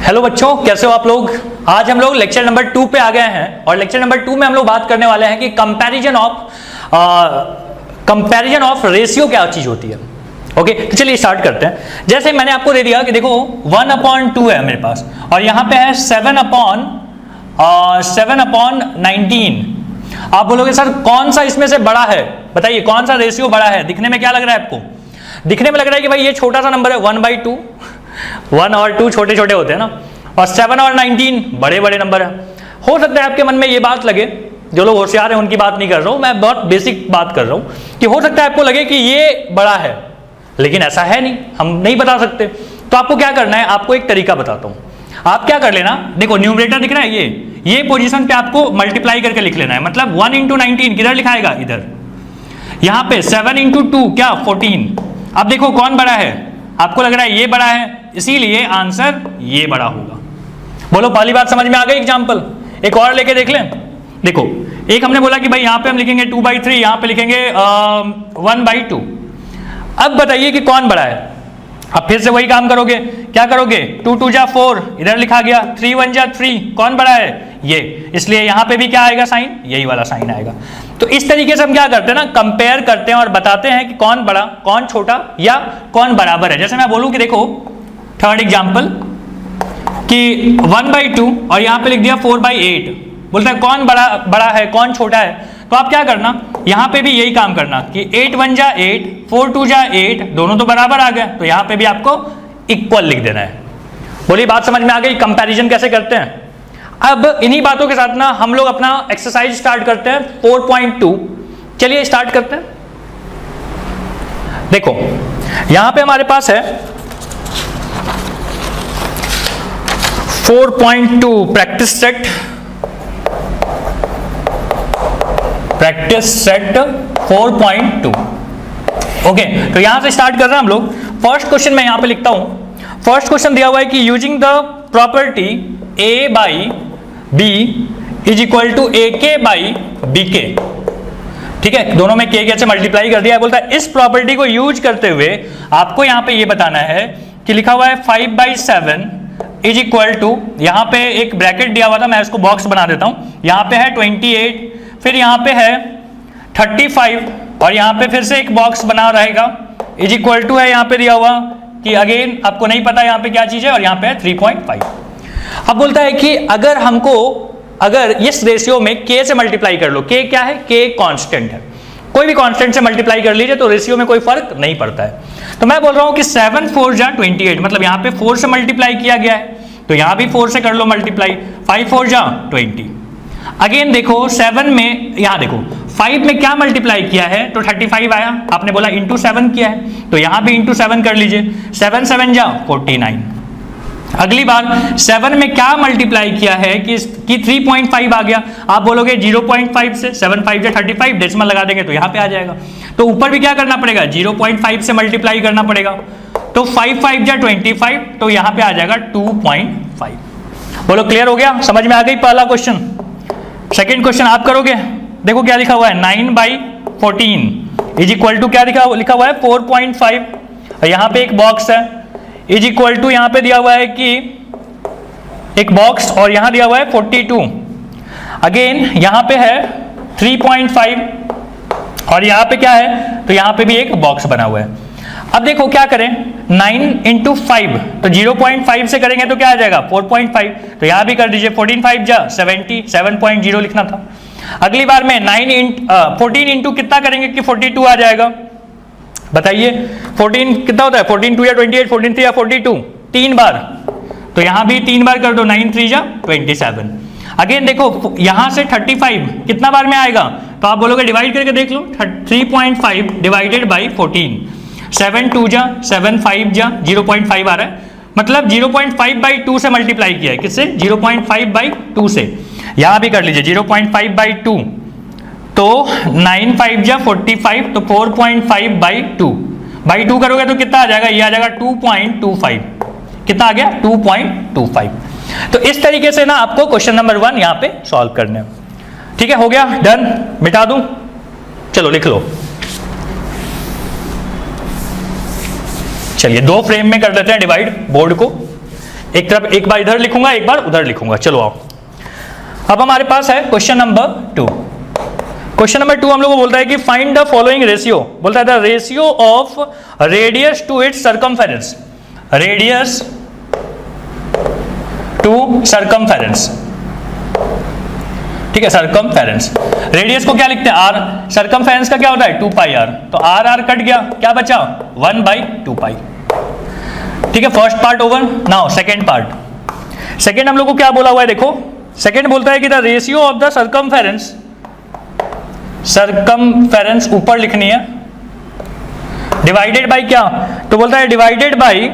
Hello बच्चों, कैसे हो आप लोग। आज हम लोग लेक्चर नंबर 2 पे आ गए हैं और लेक्चर नंबर 2 में हम लोग बात करने वाले हैं कि कंपैरिजन ऑफ रेशियो क्या चीज होती है। ओके, तो चलिए स्टार्ट करते हैं। जैसे मैंने आपको दे दिया कि देखो 1/2 है मेरे पास और यहाँ पे है 7/19। आप बोलोगे सर कौन सा इसमें से बड़ा है, बताइए कौन सा रेशियो बड़ा है। दिखने में क्या लग रहा है आपको, दिखने में लग रहा है कि भाई ये छोटा सा नंबर है 1/2, 1 और 2 छोटे छोटे होते हैं ना, और 7 और 19 बड़े बड़े नंबर है। हो सकता है आपके मन में ये बात लगे, जो लोग होशियार हैं उनकी बात नहीं कर रहा हूं मैं, बहुत बेसिक बात कर रहा हूं कि हो सकता है आपको लगे कि ये बड़ा है, लेकिन ऐसा है नहीं, हम नहीं बता सकते। तो आपको क्या करना है, आपको एक तरीका बताता हूं। आप क्या कर लेना, देखो न्यूमरेटर दिख रहा है, ये पोजीशन पे आपको मल्टीप्लाई करके लिख लेना है। मतलब 1 × 19 किधर लिखाएगा, इधर। यहां पे 7 × 2 क्या 14। अब देखो कौन बड़ा है, आपको लग रहा है ये बड़ा है, इसीलिए आंसर ये बड़ा होगा। बोलो पहली बात समझ में आ गई। एग्जांपल एक और लेके देख लें। देखो एक हमने बोला कि भाई यहां पे हम लिखेंगे 2/3, यहां पे लिखेंगे 1/2। अब बताइए कि कौन बड़ा है। अब फिर से वही काम करोगे, क्या करोगे, 2 × 2 = 4 इधर लिखा गया, 3 × 1 = 3, कौन बड़ा है ये, इसलिए यहां पे भी क्या आएगा साइन, यही वाला साइन आएगा। तो इस तरीके से हम क्या करते हैं ना, कंपेयर करते हैं और बताते हैं कि कौन बड़ा कौन छोटा या कौन बराबर है। जैसे मैं बोलूं कि देखो थर्ड एग्जांपल कि 1/2 और यहां पे लिख दिया 4/8, बोलता है कौन बड़ा है कौन छोटा है। तो आप क्या करना, यहां पे भी यही काम करना कि 8 × 1 = 8, 4 × 2 = 8, दोनों तो बराबर आ गए, तो यहां पे भी आपको इक्वल लिख देना है। बोलिए बात समझ में आ गई, कंपैरिजन कैसे करते हैं। अब इन्हीं बातों के साथ ना हम लोग अपना एक्सरसाइज स्टार्ट करते हैं 4.2। चलिए स्टार्ट करते हैं। देखो यहां पे हमारे पास है 4.2 प्रैक्टिस सेट 4.2। ओके, तो यहां से स्टार्ट कर रहे हैं हम लोग। फर्स्ट क्वेश्चन मैं यहां पे लिखता हूं। फर्स्ट क्वेश्चन दिया हुआ है कि using the property a/b = ak/bk। ठीक है, दोनों में k से मल्टीप्लाई कर दिया है। बोलता है इस प्रॉपर्टी को यूज करते हुए आपको यहां पे ये बताना है कि लिखा हुआ है 5/7 = यहां पे एक ब्रैकेट दिया हुआ था, मैं इसको बॉक्स बना देता हूं। यहां पे है 28, फिर यहां पे है 35 और यहां पे फिर से एक बॉक्स बना रहेगा, = है यहां पे दिया हुआ कि अगेन आपको नहीं पता यहां पे क्या चीज है, और यहां पे है 3.5। अब बोलता है कि अगर इस रेशियो में k से मल्टीप्लाई कर लो, k क्या है, k कांस्टेंट है, कोई भी कांस्टेंट से मल्टीप्लाई कर लीजिए तो रेशियो में कोई फर्क नहीं पड़ता है। तो मैं बोल रहा हूं कि 7 × 4 = 28, मतलब यहां पे 4 से मल्टीप्लाई किया गया है, तो यहां भी 4 से कर लो मल्टीप्लाई, 5 × 4 = 20। अगेन देखो 7 में, यहां देखो 5 में क्या मल्टीप्लाई किया है तो 35 आया, आपने बोला × 7 किया है, तो यहां भी × 7 कर लीजिए, 7 × 7 = 49। अगली बार 7 में क्या मल्टीप्लाई किया है कि 3.5 आ गया, आप बोलोगे 0.5 से 7 × 5 = 35, डेसिमल लगा देंगे तो यहां पे आ जाएगा। तो ऊपर भी क्या करना पड़ेगा, 0.5 से मल्टीप्लाई करना पड़ेगा, तो 5 × 5 = 25, तो यहां पे आ जाएगा 2.5। बोलो क्लियर हो गया, समझ में आ गई पहला क्वेश्चन। सेकेंड क्वेश्चन आप करोगे, देखो क्या लिखा हुआ है 9/14 = क्या लिखा हुआ है 4.5, और यहां पे एक बॉक्स है, = यहां पे दिया हुआ है कि एक बॉक्स और यहां दिया हुआ है 42, अगेन यहां पे है 3.5 और यहां पे क्या है, तो यहां पे भी एक बॉक्स बना हुआ है। अब देखो क्या करें, 9 × 5 तो 0.5 से करेंगे तो क्या आ जाएगा 4.5, तो यहां भी कर दीजिए, 14 × 5 = 70, 7.0 लिखना था। अगली बार में 14 × कितना करेंगे कि 42 आ जाएगा, बताइए 14 कितना होता है, 14 × 2 = 28, 14 × 3 = 42, 3 बार, तो यहां भी 3 बार कर दो, 9 × 3 = 27। अगेन देखो यहां से 35 कितना बार में आएगा, तो आप बोलोगे डिवाइड करके देख लो, 3.5 / 14, 7 × 2 = 7, 5 = 0.5 आ रहा है, मतलब 0.5/2 से मल्टीप्लाई किया है, किससे 0.5/2 से। यहां भी कर लीजिए 0.5/2, तो 9 × 5 = 45, तो 4.5/2 करोगे तो कितना आ जाएगा, ये आ जाएगा 2.25, कितना आ गया 2.25। तो इस तरीके से ना आपको क्वेश्चन नंबर 1 यहां पे सॉल्व करने हैं। ठीक है, हो गया, डन, मिटा दूं, चलो लिख लो। चलिए 2 फ्रेम में कर देते हैं डिवाइड बोर्ड को। एक तरफ एक बार इधर लिखूंगा, एक बार उधर लिखूंगा। चलो आओ, अब हमारे पास है क्वेश्चन नंबर 2। क्वेश्चन नंबर 2 हम लोग को बोलता है कि फाइंड द फॉलोइंग रेशियो, बोलता है the ratio of radius to its circumference, radius to circumference, ठीक है, सर्कमफेरेंस। रेडियस को क्या लिखते हैं आर, सर्कमफेरेंस का क्या होता है 2 पाई आर, तो आर आर कट गया, क्या बचा 1/2 पाई, ठीक है। First part over. Now second part. Second हम लोग को क्या बोला हुआ है, देखो सेकेंड बोलता है कि the ratio of the circumference, circumference ऊपर लिखनी है, डिवाइडेड बाई क्या, तो बोलता है divided by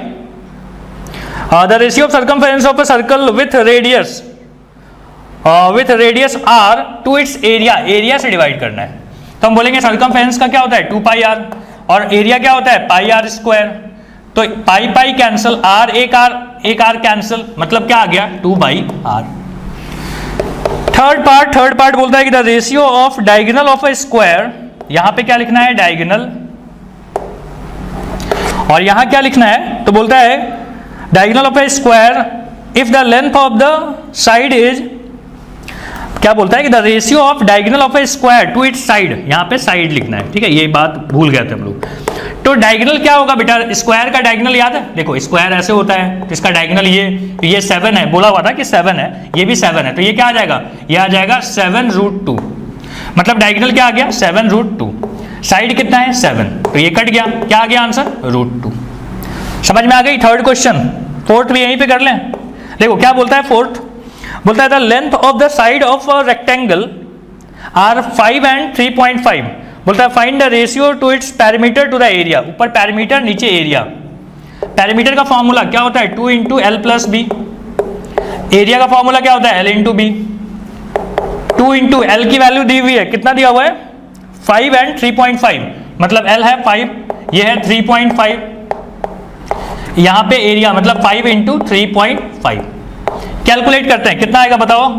the ratio of circumference of a circle with radius R to its area, area से डिवाइड करना है। तो हम बोलेंगे सर्कमफेरेंस का क्या होता है 2 पाई आर और एरिया क्या होता है पाई आर स्क्वायर, तो पाई पाई कैंसिल, आर एक आर कैंसिल, मतलब क्या आ गया 2/r। थर्ड पार्ट बोलता है कि the ratio of diagonal of a square, यहां पे क्या लिखना है डायगोनल, और यहां क्या लिखना है, तो बोलता है diagonal of a square if the length of the side is, क्या बोलता है कि the ratio of diagonal of a square to its side, यहां पे साइड लिखना है, ठीक है, ये बात भूल गए थे हम लोग। तो डायगोनल क्या होगा बेटा, स्क्वायर का डायगोनल याद है, देखो स्क्वायर ऐसे होता है, तो इसका डायगोनल ये 7 है, बोला हुआ था कि 7 है, ये भी 7 है, तो ये क्या आ जाएगा, ये आ जाएगा 7√2, मतलब डायगोनल क्या आ गया 7√2, साइड कितना है 7, तो ये कट गया, क्या आ गया आंसर √2। समझ में आ गई। थर्ड क्वेश्चन, फोर्थ भी यहीं पे कर लें। देखो क्या बोलता है फोर्थ, बोलता है the length of the side of a rectangle are 5 and 3.5, बोलता है find the ratio to its parameter to the area, ऊपर पैरामीटर नीचे एरिया। पैरामीटर का फॉर्मूला क्या होता है 2 × L + B, एरिया का फॉर्मूला क्या होता है L × B। 2 × L की वैल्यू दी हुई है, कितना दिया हुआ है 5 and 3.5, मतलब L है 5, ये है 3.5, यहां पे एरिया मतलब 5 × 3.5। कैलकुलेट करते हैं कितना आएगा बताओ,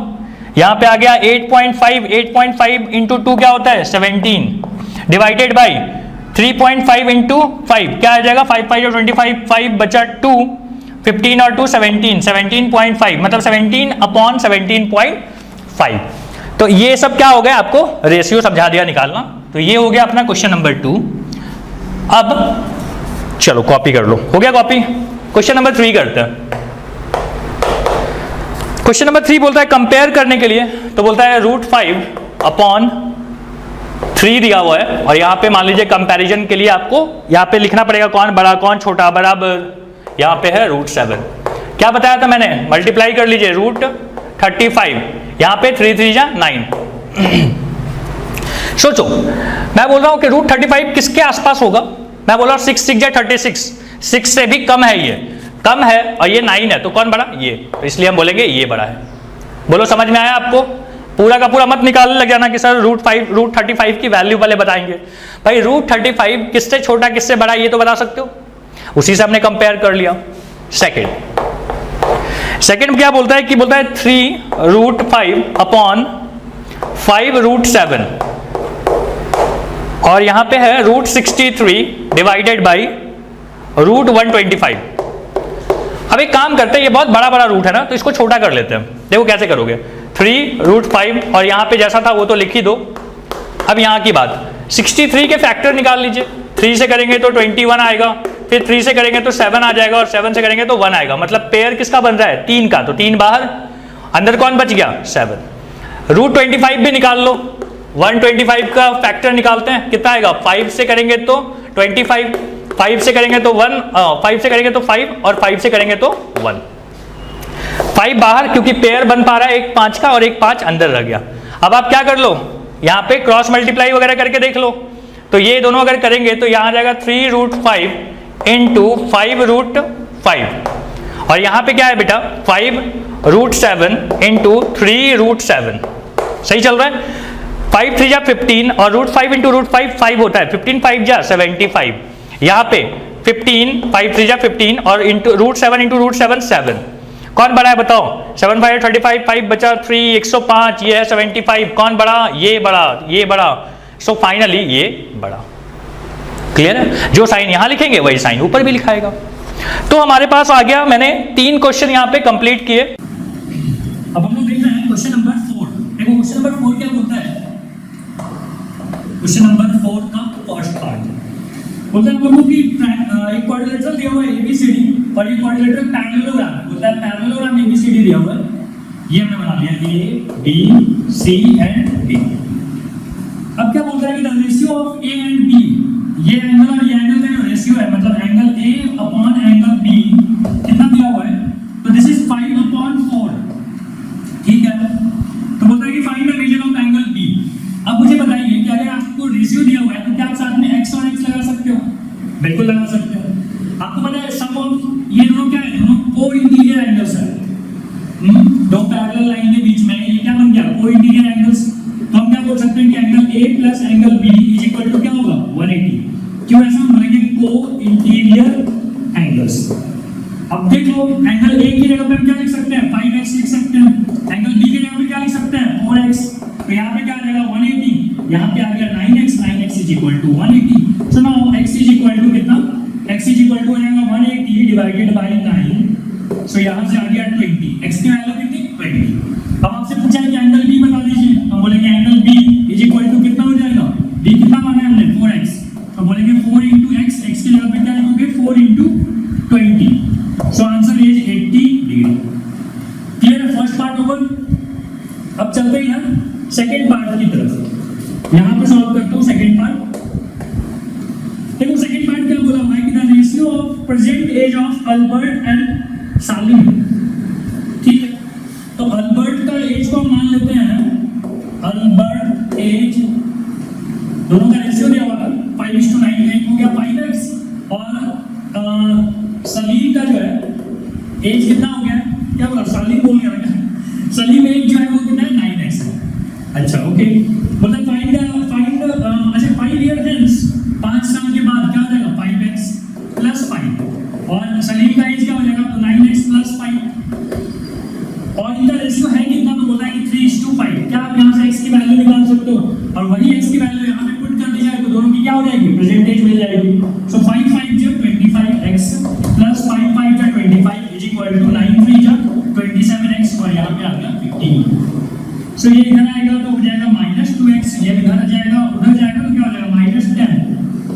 यहां पे आ गया 8.5 × 2 क्या होता है 17, डिवाइडेड बाई 3.5 × 5 क्या आ जाएगा 5 × 5 = 25, 5 बचा 2, 15 और 2 17, 17.5 मतलब 17/17.5। तो ये सब क्या हो गया, आपको रेशियो समझा दिया निकालना। तो ये हो गया अपना क्वेश्चन नंबर 2। अब चलो कॉपी कर लो, हो गया कॉपी। क्वेश्चन नंबर 3 करते हैं। क्वेश्चन नंबर 3 बोलता है कंपेयर करने के लिए, तो बोलता है √5/3 दिया हुआ है, और यहाँ पे मान लीजिए कंपैरिजन के लिए आपको यहाँ पे लिखना पड़ेगा कौन बड़ा कौन छोटा, बराबर यहाँ पे है √7। क्या बताया था मैंने, मल्टीप्लाई कर लीजिए √35, यहाँ पे 3 3 जा 9। सोचो मैं बोल रहा हूँ कि √35 किसके आसपास होगा, मैं बोल रहा हूँ 6 6 जा 36, 6 से भी कम है, ये कम है, और ये 9 है, तो कौन बड़ा, ये, तो इसलिए हम बोलेंगे ये बड़ा है। बोलो समझ में आया आपको। पूरा का पूरा मत निकालने लग जाना कि सर √35 की वैल्यू वाले बताएंगे। भाई √35 किससे छोटा किससे बड़ा ये तो बता सकते हो, उसी से हमने कंपेयर कर लिया। सेकंड क्या बोलता है कि बोलता है 3√5/5√7, और यहां पे है √63 डिवाइडेड बाई √125। अब एक काम करते हैं, ये बहुत बड़ा रूट है ना, तो इसको छोटा कर लेते हैं। देखो कैसे करोगे, 3√5 और यहाँ पे जैसा था वो तो लिख ही दो। अब यहाँ की बात, 63 के फैक्टर निकाल लीजिए। 3 से करेंगे तो 21 आएगा, फिर 3 से करेंगे तो 7 आ जाएगा, और 7 से करेंगे तो 1 आएगा, मतलब पेयर किसका बन रहा है 3 का, तो 3 बाहर, अंदर कौन बच गया 7। √25 भी निकाल लो, 125 का फैक्टर निकालते हैं, कितना आएगा 5 से करेंगे तो 25, 5 से करेंगे तो 1, 5 से करेंगे तो 5, और 5 से करेंगे तो 1। 5 बाहर, क्योंकि पेयर बन पा रहा है एक 5 का और एक 5 अंदर रह गया। अब आप क्या कर लो, यहाँ पे क्रॉस मल्टीप्लाई वगैरह करके देख लो, तो ये दोनों अगर करेंगे तो यहाँ आ जाएगा 3√5 × 5√5, और यहाँ पे क्या है बेटा 5√7 × 3√7। सही चल रहा है। 5 3 जा 15, और √5 × √5 5 होता है, 15 5 जा 75। यहाँ पे 15, 5 3 जा 15, और √7 × √7 7। कौन बड़ा है बताओ, 7 5 35, 5 बचा 3 105, ये है 75। कौन बड़ा, ये बड़ा, ये बड़ा, सो फाइनली ये बड़ा। क्लियर है। जो साइन यहाँ लिखेंगे वही साइन ऊपर भी लिखाएगा। तो हमारे पास आ गया, मैंने 3 क्वेश्चन यहाँ पे कंप्लीट किए। अब हम लोग देख रहे हैं क्वेश्चन नंबर 4। देखो क्वेश्चन नंबर 4 क्या बोलता है, क्वेश्चन नंबर 4 का फर्स्ट पार्ट बोलता है हम लोगों की एक क्वाड्रिलेटरल दिया हुआ है एबीसीडी और एक क्वाड्रिलेटरल पैरेललोग्राम बोलता है, पैरेललोग्राम एबीसीडी दिया हुआ है, ये हमने बना लिया A B C and D. अब क्या बोलता है कि the ratio of A and B, ये एंगल और ये एंगल का जो रेशियो है, मतलब angle A upon angle B कितना दिया हुआ है, तो दिस इज 5/4। ठीक है, तो बोलता है कि find the measure of angle B. अब मुझे बताइए कि अगर आपको रेशियो दिया हुआ है तो क्या आप साथ में x और x लगा सकते हो? बिल्कुल लगा सकते हो। आपको पता है सम ऑफ ये दोनों क्या है, दोनों को-इंटीरियर एंगल्स है। दो पैरेलल लाइन के बीच में ये क्या बन गया, को-इंटीरियर एंगल्स। तो हम क्या बोल सकते हैं कि angle A plus angle B is equal to क्या होगा, 180। क्यों ऐसा हम बोलेंगे, को-इंटीरियर एंगल्स। अब देख लो एंगल A की जगह पे हम क्या लिख सकते हैं, 5x लिख सकते हैं। एंगल B की जगह पे क्या लिख सकते हैं, 4x। तो यहाँ पे क्या आ जाएगा 180, यहाँ पे आ गया 9x is equal to 180। So now x is equal to कितना, x इज इक्वल टू हो जाएगा 180 डिवाइडेड बाय 9। सो यहाँ से आ गया 20, x की वैल्यू कितनी, 20। अब आपसे पूछा है कि एंगल B बता दीजिए, हम बोलेंगे angle B is equal to कितना हो जाएगा, B कितना माना है हमने 4x, तो बोलेंगे 4 into x, x की जगह पे क्या लिखोगे 4 into 20। So answer is 80 degree. Clear है फर्स्ट पार्ट ओवर। अब चलते हैं सेकेंड पार्ट की तरफ, यहां पे सॉल्व करता हूं सेकेंड पार्ट। देखो सेकेंड पार्ट क्या बोला हुआ है कि the ratio of present age of Albert and Salim. ठीक है, तो अल्बर्ट का एज को हम मान लेते हैं, अल्बर्ट एज दोनों का रेशियो दिया हुआ था 5:9 हो गया 5x, और सलीम का जो है एज कितना हो गया, क्या बोला सालिम बोल गया बेटा, सलीम एज जो है वो कितना है 9x है। अच्छा ओके, मतलब फाइंड अच्छा 5 ईयर हेंस, 5 साल के बाद क्या हो जाएगा 5x प्लस 5, और सलीम का एज क्या हो जाएगा 9x प्लस 5, और इनका रेशियो है कितना, तो बोलता है कि 3:5। क्या आप यहाँ से x की वैल्यू निकाल सकते हो, और वही x की वैल्यू यहाँ पे पुट कर दी जाए तो दोनों की क्या हो जाएगी, प्रेजेंटेज मिल जाएगी। सो 5 5 जो 25x प्लस 5 5 जो 25 इज इक्वल टू 9 3 जो 27x, और यहाँ पे आ गया 15। सो ये इधर आएगा तो हो जाएगा -2x, ये इधर आ जाएगा उधर जाएगा तो क्या हो जाएगा -10,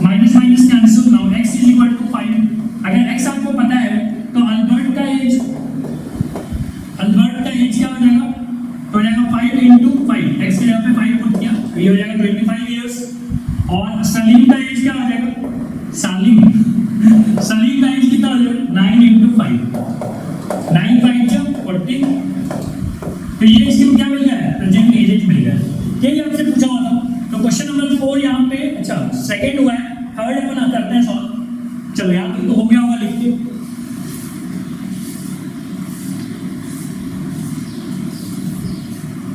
minus minus cancel. Now x is equal to 5। अगर x आपको पता है तो अल्बर्ट का एज क्या हो जाएगा, तो हो जाएगा 5 into 5, x की जगह पे 5 पुट किया तो ये हो जाएगा 25 इयर्स। और सलीम का एज क्या हो जाएगा, सलीम का एज कितना हो जाएगा 9 into 5, 9 5 जो 40। तो ये इसको क्या मिल गया है, प्रेजेंट एज मिल गया। यही आपसे पूछा हुआ था। तो क्वेश्चन नंबर 4 यहाँ पे, अच्छा सेकंड हुआ है, थर्ड अपन करते हैं सॉल्व। चलो यहाँ पे तो हो गया होगा, लिख के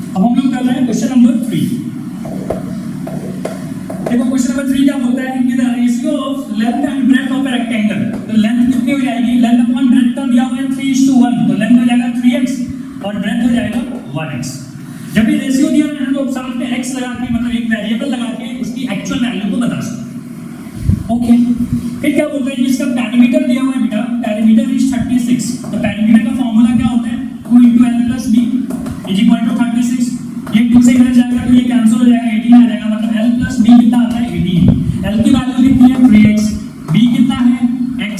अब हम लोग कर रहे हैं क्वेश्चन नंबर 3। देखो क्वेश्चन नंबर 3 क्या बोलता है कि the ratio of length and breadth of a rectangle. तो लेंथ कितनी हो जाएगी, लेंथ अपॉन ब्रेड्थ का दिया हुआ है 3:1, तो लेंथ हो जाएगा 3x और ब्रेड्थ हो जाएगा 1x। जब ये रेशियो दिया है तो साथ में x लगा के, मतलब एक वेरिएबल लगा के उसकी एक्चुअल वैल्यू को बता सकते। ओके, फिर क्या बोलते हैं कि इसका पैरामीटर दिया हुआ है बेटा, पैरामीटर इज 36। तो पैरामीटर का फार्मूला क्या होता है, 2 into l plus b is equal to 36। ये 2 से इधर जाएगा तो ये कैंसिल हो जाएगा, 18 आ जाएगा, मतलब l plus b कितना आता है 18। l की वैल्यू कितनी है 3x, b कितना है x,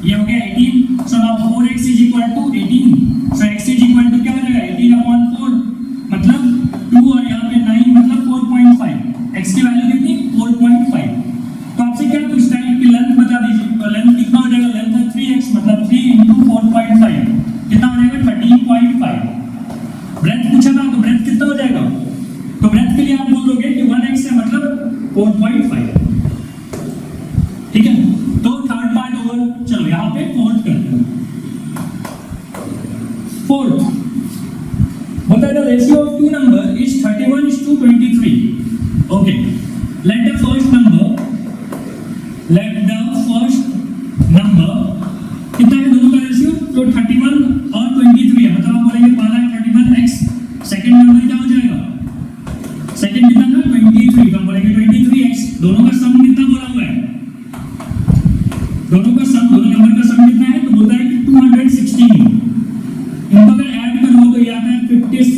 ये हो गया 18। So now 4x is equal to 18। So x is equal to क्या हो जाएगा 18/4, मतलब 2 और यहाँ पे 9 मतलब 4.5। x की वैल्यू कितनी 4.5। तो आपसे क्या पूछता है कि लेंथ बता दीजिए, तो लेंथ कितना हो जाएगा, लेंथ है 3x मतलब 3 into 4.5 कितना हो जाएगा 13.5। ब्रेड्थ पूछा था तो ब्रेड्थ कितना हो जाएगा, तो ब्रेड्थ के लिए आप बोल दोगे कि 1x है मतलब 4.5। ठीक है, तो थर्ड पार्ट ओवर। चलो यहाँ पे फोर्थ करते हैं। फोर्थ होता है the ratio of two number is 31:23। Okay, let the first number कितना है दोनों का रेशियो, तो 31 और 23 है, मतलब आप बोलेंगे पहला है 31x, सेकंड नंबर क्या हो जाएगा, सेकंड कितना था 23, तो हम बोलेंगे 23x। दोनों का सम कितना बोला हुआ है, दोनों नंबर का सम कितना है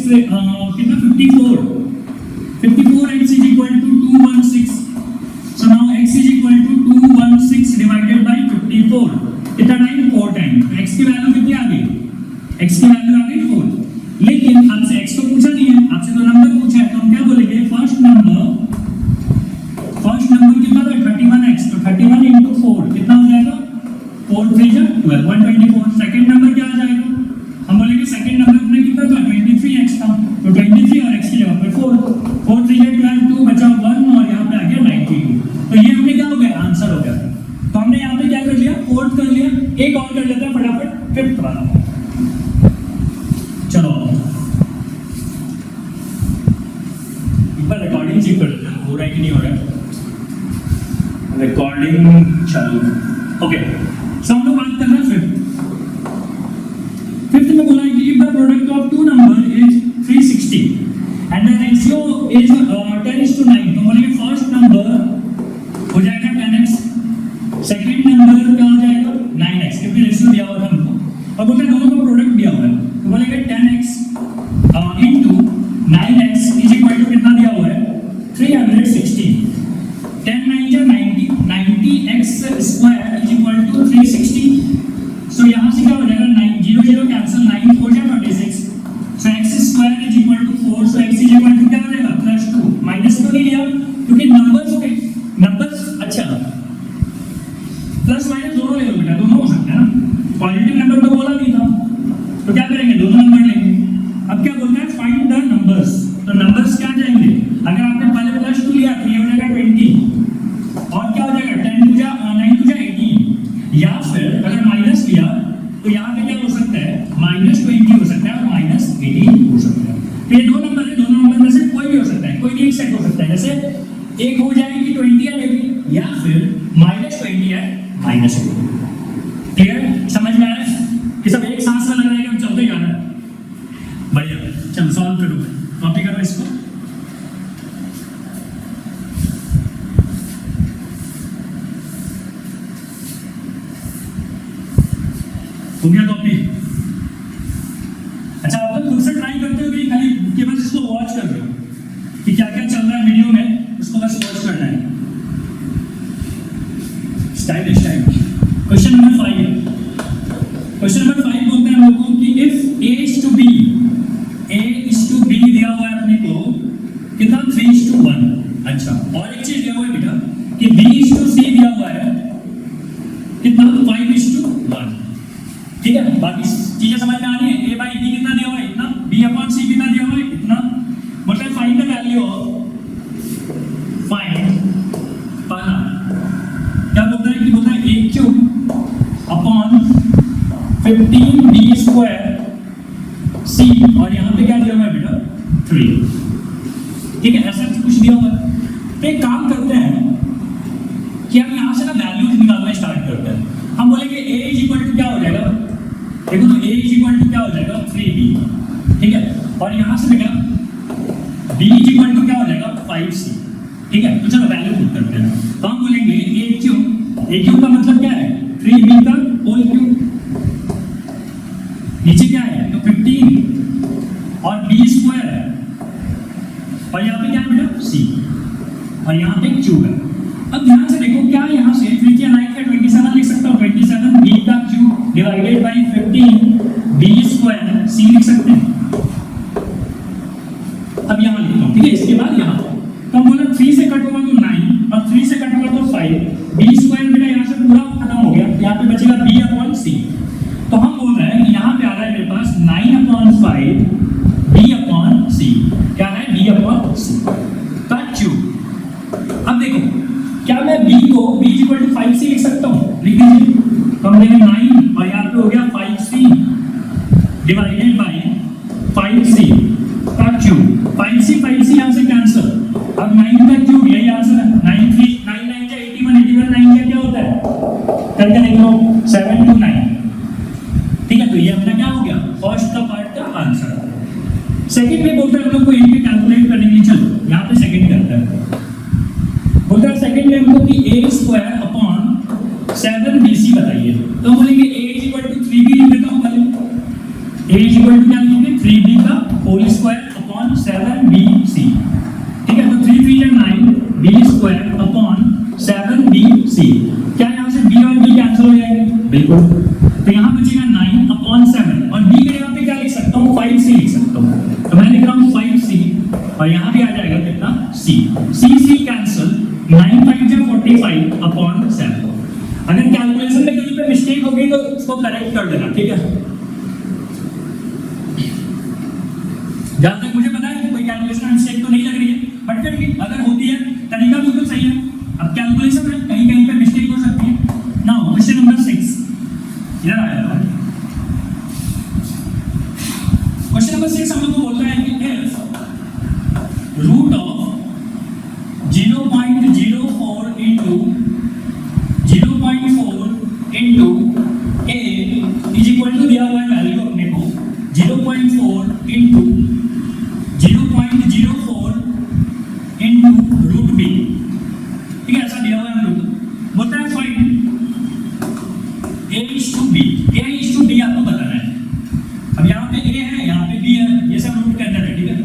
कितना 54 x is equal to 216. So now x is equal to 216 divided by 54. कितना टाइम 4 टाइम. x की वैल्यू कितनी आ गई? x की वैल्यू आ गई 4. लेकिन हमसे x तो पूछा नहीं है, आपसे तो नंबर पूछा है, तो हम क्या बोलेंगे? फर्स्ट नंबर कितना था? 31x. तो 31 into 4 कितना हो जाएगा? 4 3 जा 12 124. सेकंड नंबर क्या आ जाएगा? हम बोलेंगे सेकंड नंबर अपना कितना था? 23x था. तो 23 और x की जगह पे 4 3 जा 12 2 बचा 1 और यहाँ पे आ गया 92. तो ये हमने क्या हो गया? आंसर हो गया. तो हमने यहाँ पे क्या कर लिया? फोर्थ कर लिया. एक और कर लेते हैं फटाफट, फिफ्थ वाला. चलो एक बार रिकॉर्डिंग चेक कर लेते हैं, हो रहा है कि नहीं हो रहा है. रिकॉर्डिंग चालू. ओके, सो हम लोग बात कर रहे हैं फिफ्थ में बोला है कि if the product of two number is 360 and the ratio is 10:9. तो बोलेंगे फर्स्ट नंबर हो जाएगा 10x, सेकंड नंबर क्या हो जाएगा? 9x, क्योंकि रेशियो दिया हुआ था हमको. और बोलते हैं दोनों का प्रोडक्ट दिया हुआ है, तो बोलेंगे 10x into 9x is equal to कितना दिया हुआ है? 316. 10 9 जा 90, 90x square is equal to 360. So यहाँ से क्या हो जाएगा? 9 0 0 कैंसिल, 9 4 जा 26. So x square is equal to 4. So x is equal to क्या हो जाएगा? +2. माइनस तो नहीं लिया क्योंकि नंबर्स अच्छा प्लस माइनस दोनों ले लो बेटा, दोनों हो सकते हैं ना. पॉजिटिव नंबर तो बोला नहीं था, तो क्या करेंगे? दोनों नंबर लेंगे. अब क्या बोलते हैं? Find the numbers. तो नंबर्स क्या जाएंगे? अगर आपने पहले +2 लिया तो ये हो जाएगा 20 और क्या हो जाएगा? 10 2 जा 9 2 जा 18. या फिर अगर माइनस लिया तो यहाँ पे क्या हो सकता है? -20 हो सकता है और -18 हो सकता है. तो ये दो नंबर है, दोनों नंबर में से कोई भी हो सकता है, कोई भी एक सेट हो सकता है. जैसे एक हो जाएगी 20 या 18 या फिर -20 या -18. क्लियर? समझ में आ रहा है कि सब एक सांस में लग रहा है कि हम चलते जा रहे हैं? बढ़िया. चलो सॉल्व करो, कॉपी करो इसको. हो गया कॉपी? अच्छा, आप लोग खुद से ट्राई करते हो कि खाली केवल इसको वॉच कर रहे हो कि क्या क्या चल रहा है वीडियो में, उसको बस वॉच करना है. स्टाइल. क्वेश्चन नंबर 5 बोलते हैं हम लोगों को कि if a is to b दिया हुआ है अपने को कितना? 3:1. अच्छा, और एक चीज दिया हुआ है बेटा कि b is to c दिया हुआ है कितना? 5:1. ठीक है, बाकी चीजें समझ में आ रही है. a by b कितना दिया हुआ है? इतना. b upon c कितना दिया हुआ है? इतना. मतलब फाइंड द वैल्यू ऑफ पाना क्या बोलता है कि बोलता है a³ upon 15b square c और यहाँ पे क्या दिया हुआ है बेटा? 3. ठीक है, ऐसा कुछ दिया हुआ है. तो एक काम करते हैं कि हम यहाँ से ना वैल्यूज निकालना स्टार्ट करते हैं. हम बोलेंगे a इज इक्वल टू क्या हो जाएगा? देखो तो a इज इक्वल टू क्या हो जाएगा? 3b. ठीक है, और यहाँ से बेटा b इज इक्वल टू क्या हो जाएगा? 5c. ठीक है, तो चलो वैल्यू पुट करते हैं. तो हम बोलेंगे a³ का मतलब क्या है? 3b का होल क्यूब. नीचे क्या है? तो 15 और b स्क्वायर है और यहाँ पे क्या है बेटा? c और यहाँ पे क्यूब है. अब ध्यान से देखो, क्या यहाँ से 3 या 9 का 27 लिख सकता हूँ? 27 b का cube divided by 15 b square c लिख सकते हैं. अब यहाँ लिखता हूँ. ठीक है, इसके बाद यहाँ तो हम बोला 3 से कट होगा तो 9 और 3 से कट होगा तो 5. b स्क्वायर बेटा यहाँ से पूरा खत्म हो गया, यहाँ पे बचेगा b अपॉन c. तो हम बोल रहे हैं कि यहाँ पे आ रहा है मेरे पास 9/5 b अपॉन c. क्या है? b अपॉन c का क्यूब. अब देखो, क्या मैं b को b इक्वल टू 5c लिख सकता हूँ? लिख दीजिए. तो हम लेंगे 9 और यहाँ पे हो गया 5c डिवाइडेड बाय 5c का क्यूब. 5c यहाँ से कैंसिल. अब 9 का क्यूब यही आंसर है. 9 3 9 9 जा 81 81 9 का क्या होता है? करके देख लो 7 to 9. ठीक है, तो ये अपना क्या हो गया? फर्स्ट का पार्ट का आंसर. सेकंड में बोलते हैं हम लोग को इनके कैलकुलेट करने के लिए. चलो यहाँ पे सेकंड करते हैं. बोलते हैं सेकंड में हमको कि a स्क्वायर अपॉन 7bc बताइए. तो बोलेंगे a is equal to 3b लिख देता हूँ पहले. a इज इक्वल टू क्या लिखूं? लिखेंगे 3b का होल स्क्वायर अपॉन 7bc। ठीक है, तो 3 3 या 9 b स्क्वायर अपॉन 7bc। क्या यहाँ से b और b कैंसिल हो जाएंगे? बिल्कुल। तो यहाँ बचेगा 9 अपॉन 7 और b के यहाँ पे क्या लिख सकता हूँ? 5c लिख सकता हूँ। तो मैं लिख रहा हूँ 5c और यहाँ भी आ जाएगा कितना? c। c कैंसिल, 9 5 जा 45 अपॉन 7। अगर कैलकुलेशन में कहीं पे मिस्टेक होगी तो उसको करेक्ट कर देना, ठीक है? जहां तक मुझे पता है कोई कैलकुलेशन में मिस्टेक तो नहीं लग रही है, बट फिर भी अगर होती है तरीका बिल्कुल सही है। अब कैलकुलेशन में कहीं कहीं पे मिस्टेक हो सकती है। नाउ क्वेश्चन नंबर 6 इधर आया। क्वेश्चन नंबर 6 हम लोग को बोलता है कि if root of 0.04 into 0.4 into a is equal to दिया हुआ है वैल्यू अपने को 0.4 into 0.04 into रूट b। ठीक है, ऐसा दिया हुआ है रूट। बोलता है find a is to b। a is to b आपको बताना है। अब यहाँ पे a है, यहाँ पे b है, ये सब रूट के अंदर है। ठीक है,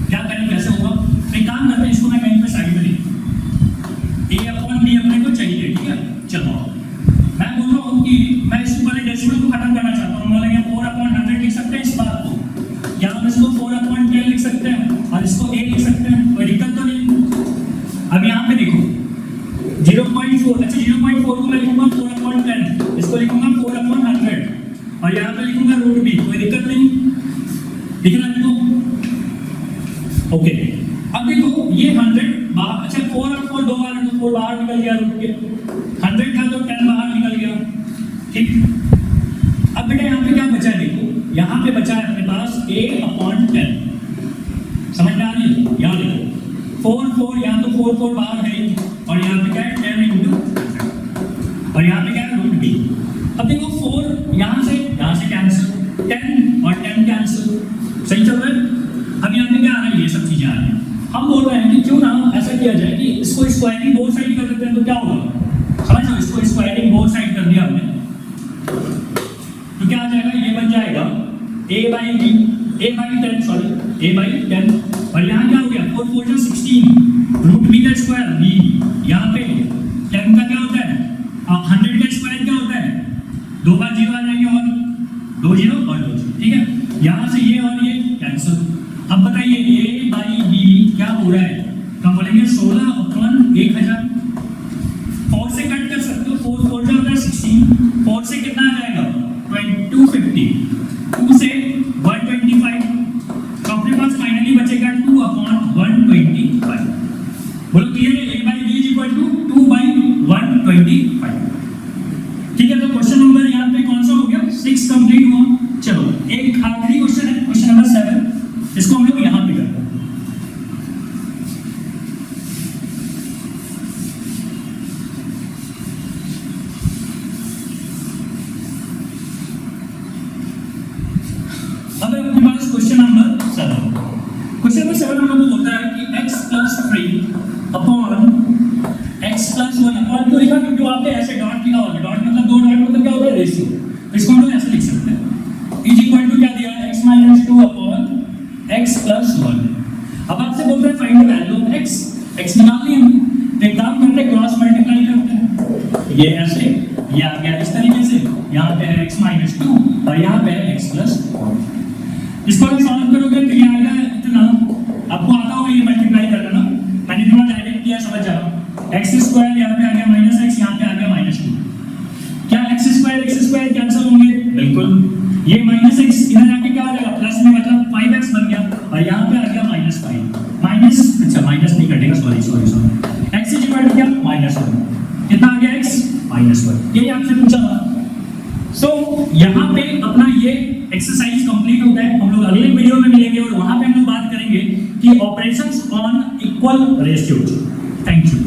क्या करें, कैसे होगा? तो एक काम करते हैं, इसको मैं कहीं पे साइड में लिख a अपॉन b अपने को चाहिए। ठीक है, चलो मैं बोल रहा हूँ कि मैं इसको पहले डेसिमल को खत्म करना चाहता हूँ। मतलब 4/100 लिख सकते हैं इस बात को, या हम इसको 4/10 लिख सकते हैं और इसको a लिख सकते हैं, कोई दिक्कत तो नहीं। अब यहाँ पे देखो 0.4, अच्छा 0.4 को मैं लिखूंगा 4/10, इसको लिखूंगा 4/100 और यहाँ पे लिखूंगा रूट b, कोई दिक्कत नहीं। लिख रहा देखो, ओके। अब देखो ये 100 बाहर, अच्छा 4/4 दो बार है तो 4 बाहर निकल गया रूट के, 100 था तो 10 बाहर निकल गया। ठीक, अब बेटा यहाँ पे क्या बचा है? देखो यहाँ पे बचा है अपने पास a/10। समझ में आ रही है? यहाँ देखो 4 यहाँ तो 4 बाहर है और यहाँ पे क्या है 10 into 100 और यहाँ पे क्या है रूट b। अब देखो 4 यहाँ से कैंसिल, 10 और 10 कैंसिल, सही चल रहा है। अब यहाँ पे क्या आ रहा है? ये सब चीजें आ रही हैं। हम बोल रहे हैं कि क्यों ना ऐसा किया जाए कि इसको स्क्वायरिंग बोथ साइड कर देते हैं, तो क्या होगा? समझ लो, इसको स्क्वायरिंग बोथ साइड कर दिया हमने तो क्या आ जाएगा? ये बन जाएगा a/10 सॉरी a/10 और यहाँ क्या हो गया? 4 4 16 रूट b का स्क्वायर b। यहाँ पे 10 का क्या होता है? 100 का स्क्वायर क्या होता है? 2 बार 0 आ जाएंगे और 2 0 और 2 0। ठीक है, यहाँ से ये और ये कैंसिल। अब बताइए a/b क्या हो रहा है? तो बोलेंगे 16/1000। 4 से कट कर सकते हो, 4 4 जा होता है 16, 4 से कितना आ जाएगा? 250, 2 से 125, तो अपने पास फाइनली बचेगा 2/125। बोलो क्लियर है? a/b is equal to 2/125। ठीक है, तो क्वेश्चन नंबर यहाँ पे कौन सा हो गया? 6 कंप्लीट हुआ। चलो एक आखिरी क्वेश्चन है, क्वेश्चन नंबर 7, इसको हम लोग यहाँ पे करते हैं। अब अपने पास क्वेश्चन नंबर 7। क्वेश्चन नंबर 7 हम लोग बोलता है कि x + 3 अपॉन x + 1 अपॉन, क्यों लिखा? क्योंकि वहाँ पे ऐसे डॉट लिखा होगा। डॉट मतलब 2 डॉट मतलब क्या होता है? रेशियो। इसको हम लोग ऐसे लिख सकते हैं, इज इक्वल टू क्या दिया है? x - 2 upon x + 1। अब आपसे बोलते हैं find the value of x निकाल लिया हमने, तो एक काम करते हैं, क्रॉस मल्टीप्लाई करते हैं। ये ऐसे, ये आ गया इस तरीके से, यहाँ पे है x - 2 और यहाँ पे है x + 1। इसको अगर सॉल्व करोगे तो ये आएगा इतना, आपको आता होगा ये मल्टीप्लाई करना ना, मैंने थोड़ा डायरेक्ट किया, समझ जाओ। x² यहाँ पे आ गया -x, यहाँ पे आ गया -2। क्या x² कैंसिल होंगे? बिल्कुल। ये -x इधर जाके क्या आ जाएगा? प्लस में, मतलब 5x बन गया और यहाँ पे आ गया -5 माइनस, अच्छा माइनस नहीं कटेगा, sorry x is equal to क्या? -1। कितना आ गया? x -1। यही आपसे पूछा था। सो यहाँ पे अपना ये एक्सरसाइज कंप्लीट होता है। हम लोग अगले वीडियो में मिलेंगे और वहां पे हम लोग बात करेंगे कि operations on equal ratios. Thank you.